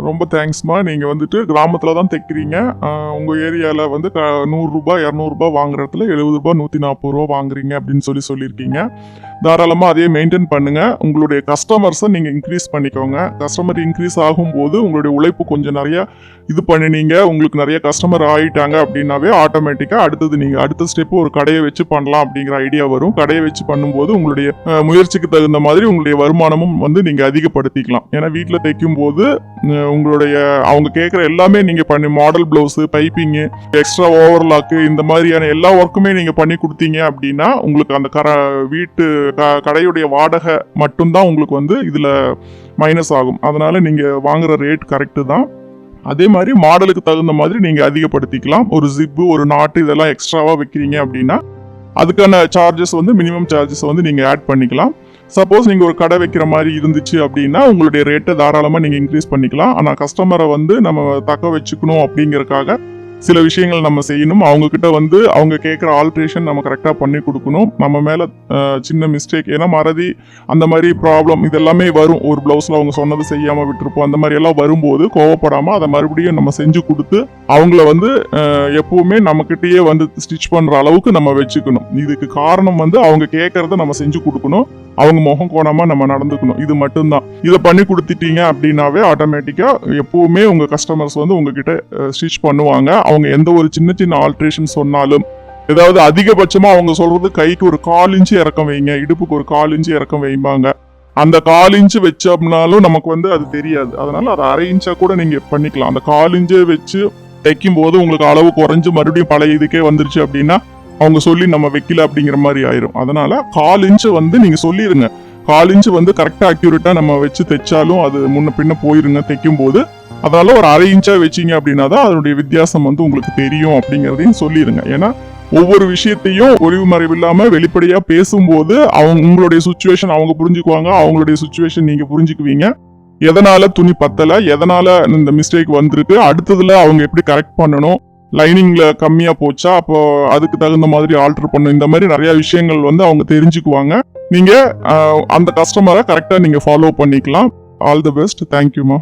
ரொம்ப தேங்க்ஸ்மா. நீங்கள் வந்துட்டு கிராமத்தில் தான் தைக்கிறீங்க. உங்கள் ஏரியாவில் வந்து 100 ரூபாய் 200 ரூபாய் வாங்குற இடத்துல 70 ரூபாய் 140 ரூபா வாங்குறீங்க அப்படின்னு சொல்லியிருக்கீங்க. தாராளமாக அதே மெயின்டைன் பண்ணுங்கள். உங்களுடைய கஸ்டமர்ஸை நீங்கள் இன்க்ரீஸ் பண்ணிக்கோங்க. கஸ்டமர் இன்க்ரீஸ் ஆகும்போது உங்களுடைய உழைப்பு கொஞ்சம் நிறைய இது பண்ணினீங்க, உங்களுக்கு நிறைய கஸ்டமர் ஆகிட்டாங்க அப்படின்னாவே ஆட்டோமேட்டிக்காக அடுத்தது நீங்கள் அடுத்த ஸ்டெப்பு ஒரு கடையை வச்சு பண்ணலாம் அப்படிங்கிற ஐடியா வரும். கடையை வச்சு பண்ணும்போது உங்களுடைய முயற்சிக்கு தகுந்த மாதிரி உங்களுடைய வருமானமும் வந்து நீங்கள் அதிகப்படுத்திக்கலாம். ஏன்னா வீட்டில் தைக்கும் போது உங்களுடைய அவங்க கேட்குற எல்லாமே நீங்கள் பண்ணி model blouse, piping, extra overlock, இந்த மாதிரியான எல்லா ஒர்க்குமே நீங்கள் பண்ணி கொடுத்தீங்க அப்படின்னா உங்களுக்கு அந்த வீட்டு கடையுடைய வாடகை மட்டும்தான் உங்களுக்கு வந்து இதில் மைனஸ் ஆகும். அதனால நீங்கள் வாங்குற ரேட் கரெக்டு தான். அதே மாதிரி மாடலுக்கு தகுந்த மாதிரி நீங்கள் அதிகப்படுத்திக்கலாம். ஒரு ஜிப்பு, ஒரு நாட்டு இதெல்லாம் எக்ஸ்ட்ராவாக வைக்கிறீங்க அப்படின்னா அதுக்கான சார்ஜஸ் வந்து மினிமம் சார்ஜஸ் வந்து நீங்கள் ஆட் பண்ணிக்கலாம். சப்போஸ் நீங்கள் ஒரு கடை வைக்கிற மாதிரி இருந்துச்சு அப்படின்னா உங்களுடைய ரேட்டை தாராளமாக நீங்கள் இன்க்ரீஸ் பண்ணிக்கலாம். ஆனால் கஸ்டமரை வந்து நம்ம தக்க வச்சுக்கணும் அப்படிங்கிறதுக்காக சில விஷயங்கள் நம்ம செய்யணும். அவங்கக்கிட்ட வந்து அவங்க கேட்குற ஆல்ட்ரேஷன் நம்ம கரெக்டாக பண்ணி கொடுக்கணும். நம்ம மேலே சின்ன மிஸ்டேக், ஏன்னா மறதி அந்த மாதிரி ப்ராப்ளம் இதெல்லாமே வரும். ஒரு ப்ளவுஸில் அவங்க சொன்னது செய்யாமல் விட்டுருப்போம். அந்த மாதிரி எல்லாம் வரும்போது கோவப்படாமல் அதை மறுபடியும் நம்ம செஞ்சு கொடுத்து அவங்கள வந்து எப்பவுமே நம்மக்கிட்டேயே வந்து ஸ்டிச் பண்ணுற அளவுக்கு நம்ம வச்சுக்கணும். இதுக்கு காரணம் வந்து அவங்க கேட்கறத நம்ம செஞ்சு கொடுக்கணும். அவங்க முகம் கோணமாக நம்ம நடந்துக்கணும். இது மட்டும்தான். இதை பண்ணி கொடுத்துட்டீங்க அப்படின்னாவே ஆட்டோமேட்டிக்காக எப்பவுமே உங்கள் கஸ்டமர்ஸ் வந்து உங்ககிட்ட ஸ்டிச் பண்ணுவாங்க. அவங்க எந்த ஒரு சின்ன சின்ன ஆல்ட்ரேஷன் சொன்னாலும், ஏதாவது அதிகபட்சமாக அவங்க சொல்றது கைக்கு ஒரு 1/4 இன்ச்சு இறக்கம் வைங்க, இடுப்புக்கு ஒரு 1/4 இன்ச்சு இறக்கம் வைப்பாங்க. அந்த 1/4 இன்ச்சு வச்சோம்னாலும் நமக்கு வந்து அது தெரியாது. அதனால அதை 1/2 இன்ச்சா கூட நீங்கள் பண்ணிக்கலாம். அந்த 1/4 இன்ச்சு வச்சு தைக்கும் போது உங்களுக்கு அளவு குறைஞ்சு மறுபடியும் பழைய இதுக்கே வந்துருச்சு அப்படின்னா அவங்க சொல்லி நம்ம வைக்கல அப்படிங்கிற மாதிரி ஆயிரும். அதனால 1/4 இன்ச்சு வந்து நீங்க சொல்லிருங்க. 1/4 இன்ச்சு வந்து கரெக்டா அக்யூரேட்டா நம்ம வச்சு தைச்சாலும் அது முன்ன பின்ன போயிருங்க தைக்கும் போது. அதனால ஒரு 1/2 இன்ச்சா வச்சிங்க அப்படின்னா தான் அதனுடைய வித்தியாசம் வந்து உங்களுக்கு தெரியும் அப்படிங்கிறதையும் சொல்லிருங்க. ஏன்னா ஒவ்வொரு விஷயத்தையும் ஒளிவு மறைவு இல்லாம வெளிப்படையா பேசும்போது உங்களுடைய சுச்சுவேஷன் அவங்க புரிஞ்சுக்குவாங்க, அவங்களுடைய சுச்சுவேஷன் நீங்க புரிஞ்சுக்குவீங்க. எதனால துணி பத்தல, எதனால இந்த மிஸ்டேக் வந்திருக்கு, அடுத்ததுல அவங்க எப்படி கரெக்ட் பண்ணணும், லைனிங்ல கம்மியா போச்சா அப்போ அதுக்கு தகுந்த மாதிரி ஆல்டர் பண்ணும். இந்த மாதிரி நிறைய விஷயங்கள் வந்து அவங்க தெரிஞ்சுக்குவாங்க. நீங்க அந்த கஸ்டமரை கரெக்டா நீங்க ஃபாலோ பண்ணிக்கலாம். All the best. தேங்க்யூமா.